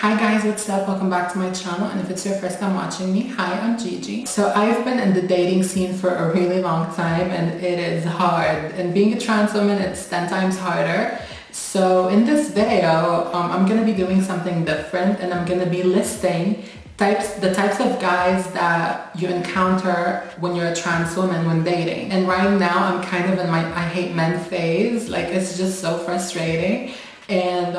Hi guys, what's up? Welcome back to my channel, and if it's your first time watching me, hi, I'm Gigi. So I've been in the dating scene for a really long time and it is hard, and being a trans woman, it's 10 times harder. So in this video, I'm gonna be doing something different, and I'm gonna be listing the types of guys that you encounter when you're a trans woman when dating. And right now I'm kind of in my I hate men phase. Like, it's just so frustrating. And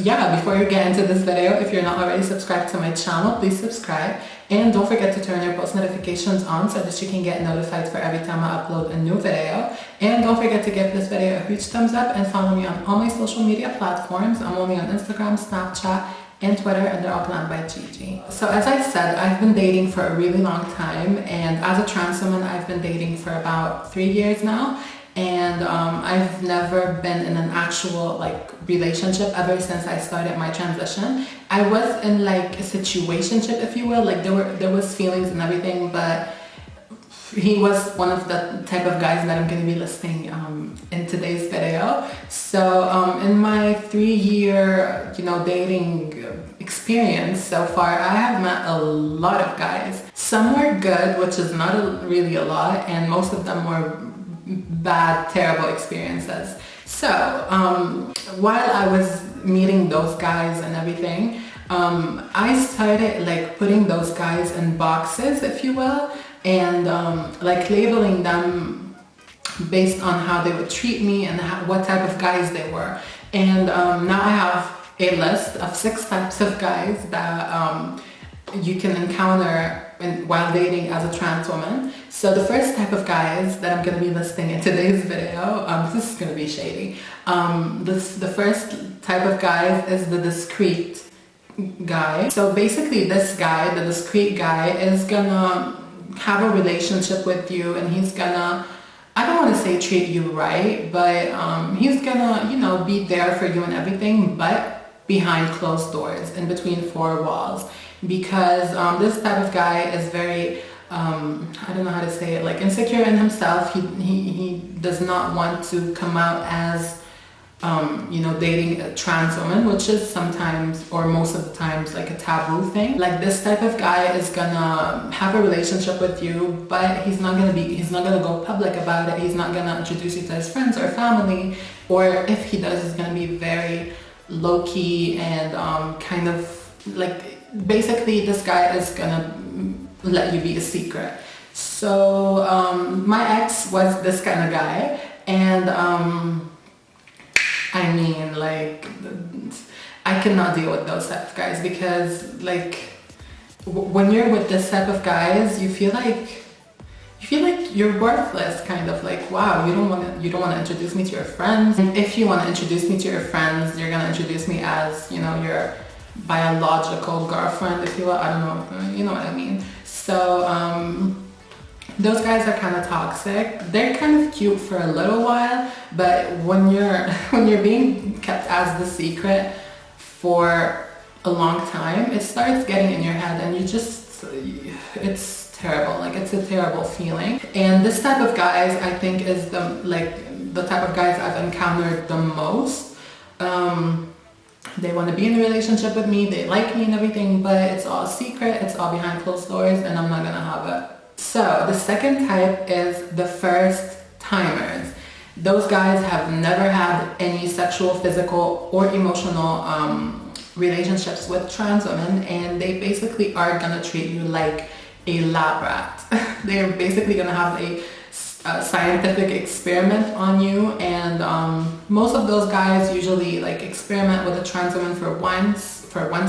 yeah, before you get into this video, if you're not already subscribed to my channel, please subscribe, and don't forget to turn your post notifications on so that you can get notified for every time I upload a new video. And don't forget to give this video a huge thumbs up and follow me on all my social media platforms. I'm only on Instagram, Snapchat, and Twitter, and they're all Glammed by Gigi. So as I said, I've been dating for a really long time, and as a trans woman, I've been dating for about 3 years now. And I've never been in an actual relationship ever since I started my transition. I was in like a situationship, if you will. Like there was feelings and everything, but he was one of the type of guys that I'm going to be listing in today's video. So in my 3-year dating experience so far, I have met a lot of guys. Some were good, which is not really a lot, and most of them were bad, terrible experiences. So while I was meeting those guys and everything, I started putting those guys in boxes, if you will, and labeling them based on how they would treat me and what type of guys they were. And now I have a list of 6 types of guys that you can encounter while dating as a trans woman. So the first type of guys that I'm going to be listing in today's video, this is going to be shady. The first type of guys is the discreet guy. So basically this guy, the discreet guy, is gonna have a relationship with you, and he's gonna, I don't want to say treat you right, but he's gonna, be there for you and everything, but behind closed doors, in between 4 walls. Because this type of guy is very, I don't know how to say it, insecure in himself. He does not want to come out as, dating a trans woman, which is sometimes, or most of the times, a taboo thing. This type of guy is gonna have a relationship with you, but he's not gonna go public about it. He's not gonna introduce you to his friends or family, or if he does, it's gonna be very low-key and kind of basically this guy is gonna let you be a secret. So my ex was this kind of guy, and I mean, I cannot deal with those type of guys, because when you're with this type of guys, you feel like you're worthless, kind of wow, you don't want to introduce me to your friends. And if you want to introduce me to your friends, you're gonna introduce me as your biological girlfriend, if you will. I don't know, you know what I mean. So those guys are kind of toxic. They're kind of cute for a little while, but when you're being kept as the secret for a long time, it starts getting in your head, and it's terrible. It's a terrible feeling. And this type of guys, I think, is the type of guys I've encountered the most. They want to be in a relationship with me, they like me and everything, but it's all secret, it's all behind closed doors, and I'm not gonna have it. So the second type is the first timers. Those guys have never had any sexual, physical, or emotional relationships with trans women, and they basically are gonna treat you like a lab rat. They're basically gonna have a scientific experiment on you, and most of those guys usually experiment with a trans woman for one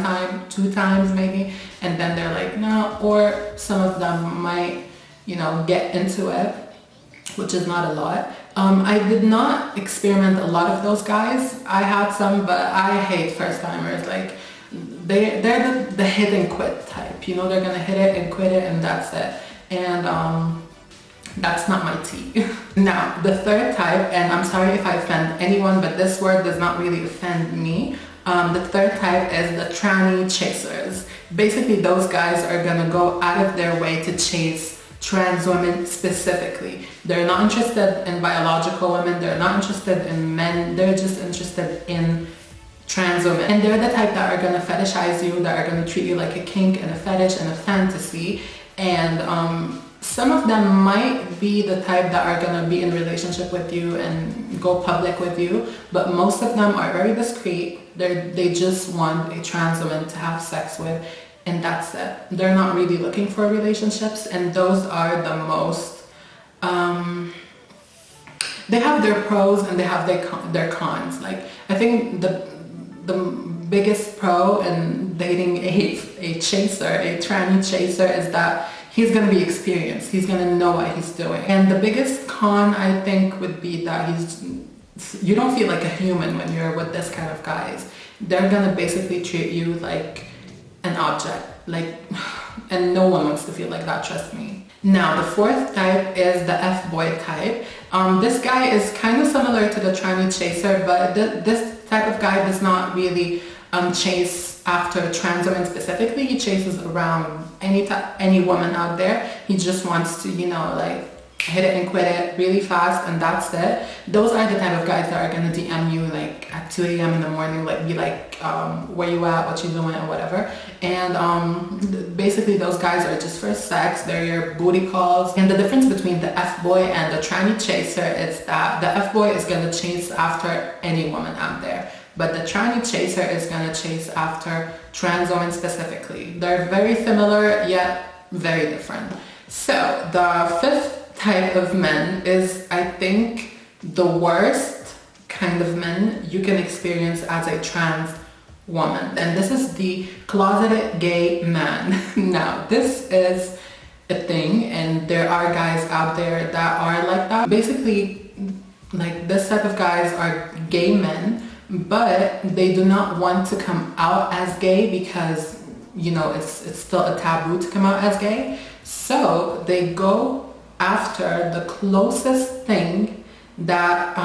time, 2 times maybe, and then they're like, no. Or some of them might get into it, which is not a lot. I did not experiment a lot of those guys. I had some, but I hate first timers. They're the hit and quit type, they're gonna hit it and quit it, and that's it. And that's not my tea. Now, the third type, and I'm sorry if I offend anyone, but this word does not really offend me. The third type is the tranny chasers. Basically, those guys are gonna go out of their way to chase trans women specifically. They're not interested in biological women, they're not interested in men, they're just interested in trans women. And they're the type that are going to fetishize you, that are going to treat you like a kink and a fetish and a fantasy. And some of them might be the type that are going to be in a relationship with you and go public with you, but most of them are very discreet. They just want a trans woman to have sex with, and that's it. They're not really looking for relationships, and those are the most they have their pros and they have their cons. Like, I think the biggest pro in dating a chaser, a tranny chaser, is that he's going to be experienced. He's going to know what he's doing. And the biggest con, I think, would be that you don't feel like a human when you're with this kind of guys. They're going to basically treat you like an object. And no one wants to feel like that, trust me. Now, the fourth type is the F-boy type. This guy is kind of similar to the tranny chaser, but this type of guy does not really chase after trans women specifically. He chases around any woman out there. He just wants to, like, hit it and quit it really fast, and that's it. Those are the type of guys that are going to DM you like at 2 a.m. in the morning, like be like, where you at, what you doing, or whatever. And basically those guys are just for sex. They're your booty calls. And the difference between the F-boy and the tranny chaser is that the F-boy is going to chase after any woman out there, but the tranny chaser is going to chase after trans women specifically. They're very similar, yet very different. So the fifth type of men is, I think, the worst kind of men you can experience as a trans woman. And this is the closeted gay man. Now, this is a thing, and there are guys out there that are like that. Basically, like, this type of guys are gay men, but they do not want to come out as gay because, it's still a taboo to come out as gay. So they go after the closest thing that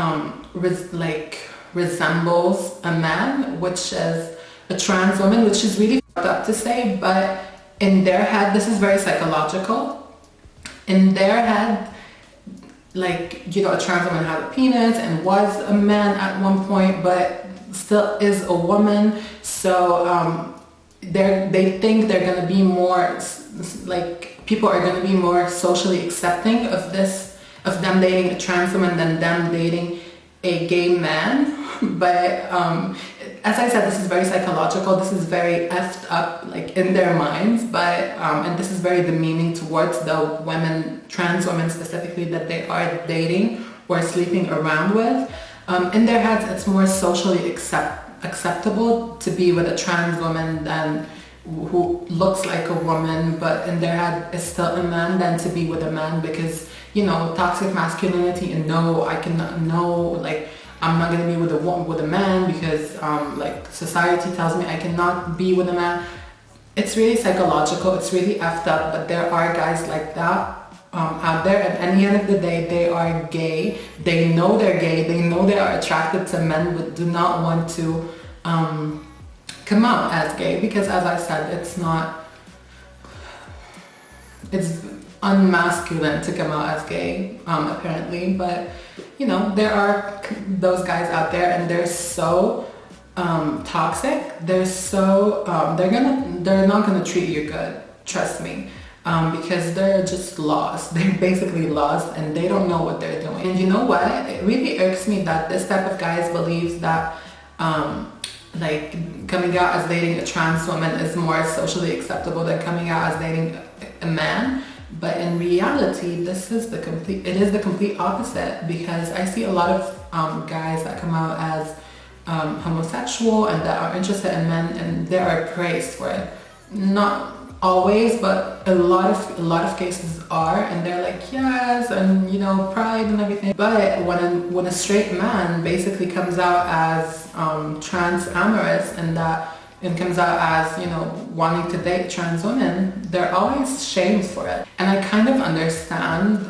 resembles a man, which is a trans woman, which is really fucked up to say, but in their head, this is very psychological. In their head, a trans woman had a penis and was a man at one point, but still is a woman. So they think they're going to be more, people are going to be more socially accepting of them dating a trans woman than them dating a gay man. But as I said, this is very psychological. This is very effed up, in their minds. But and this is very demeaning towards the women, trans women specifically, that they are dating or sleeping around with. In their heads, it's more socially acceptable to be with a trans woman than who looks like a woman, but in their head is still a man, than to be with a man, because toxic masculinity, and I'm not gonna be with a man because society tells me I cannot be with a man. It's really psychological. It's really effed up, but there are guys like that out there, and at the end of the day, they are gay. They know they're gay. They know they are attracted to men, but do not want to come out as gay, because, as I said, it's unmasculine to come out as gay, apparently. But there are those guys out there, and they're so toxic. They're so they're not gonna treat you good, trust me, because they're just lost. They're basically lost, and they don't know what they're doing. And you know what? It really irks me that this type of guys believes that coming out as dating a trans woman is more socially acceptable than coming out as dating a man. But in reality, it is the complete opposite, because I see a lot of guys that come out as homosexual and that are interested in men, and they are praised for it. Not always, but a lot of cases are, and they're like, yes, and pride and everything. But when a straight man basically comes out as trans amorous and comes out as wanting to date trans women, they're always shamed for it. And I kind of understand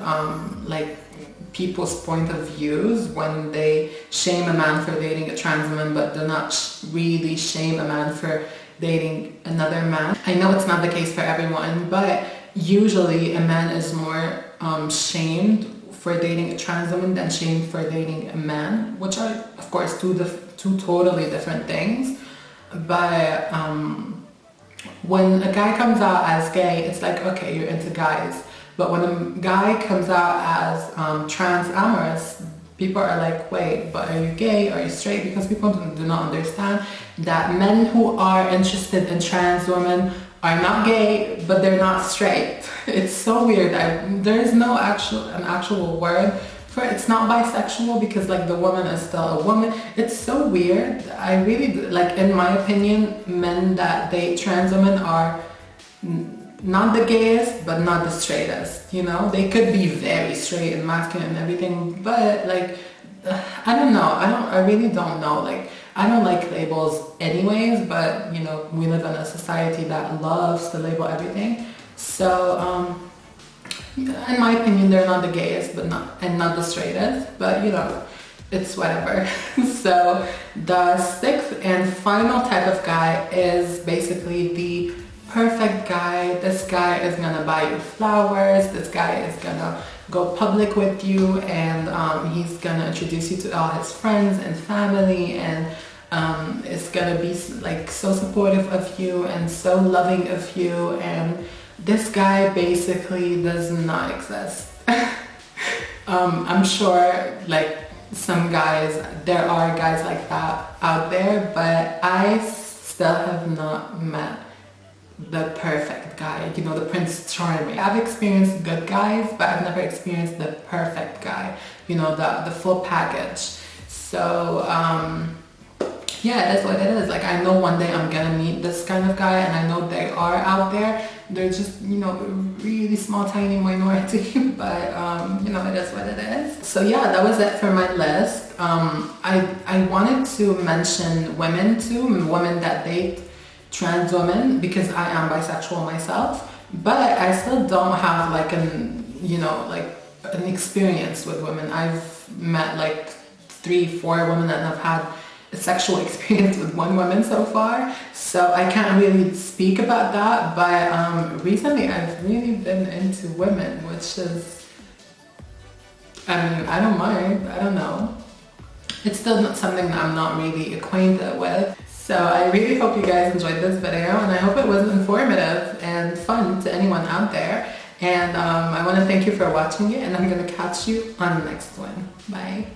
people's point of views when they shame a man for dating a trans woman, but do not really shame a man for dating another man. I know it's not the case for everyone, but usually a man is more shamed for dating a trans woman than shame for dating a man, which are of course two totally different things. But when a guy comes out as gay, it's like, okay, you're into guys. But when a guy comes out as trans amorous, people are like, wait, but are you gay? Are you straight? Because people do not understand that men who are interested in trans women are not gay, but they're not straight. It's so weird. There is no an actual word for it. It's not bisexual because like the woman is still a woman. It's so weird. I really, like, in my opinion, men that date trans women are not the gayest, but not the straightest, you know? They could be very straight and masculine and everything, but like, I don't know. I really don't know. Like, I don't like labels anyways, but you know, we live in a society that loves to label everything. So, in my opinion, they're not the gayest, but not the straightest, but you know, it's whatever. So the sixth and final type of guy is basically the perfect guy. This guy is gonna buy you flowers. This guy is gonna go public with you, and he's gonna introduce you to all his friends and family, and is gonna be like so supportive of you and so loving of you. And this guy basically does not exist. I'm sure like some guys, there are guys like that out there, but I still have not met the perfect guy, you know, the Prince Charming. I've experienced good guys, but I've never experienced the perfect guy, you know, the full package. So yeah, it is what it is. Like, I know one day I'm gonna meet this kind of guy, and I know they are out there. They're just, you know, really small, tiny minority, but you know, it is what it is. So yeah, that was it for my list. I wanted to mention women too, women that date trans women, because I am bisexual myself, but I still don't have like an experience with women. I've met like 3-4 women that have had a sexual experience with one woman so far, so I can't really speak about that. But recently I've really been into women, which is, I mean, I don't mind, I don't know. It's still not something that I'm not really acquainted with. So I really hope you guys enjoyed this video, and I hope it was informative and fun to anyone out there. And I want to thank you for watching it, and I'm going to catch you on the next one. Bye.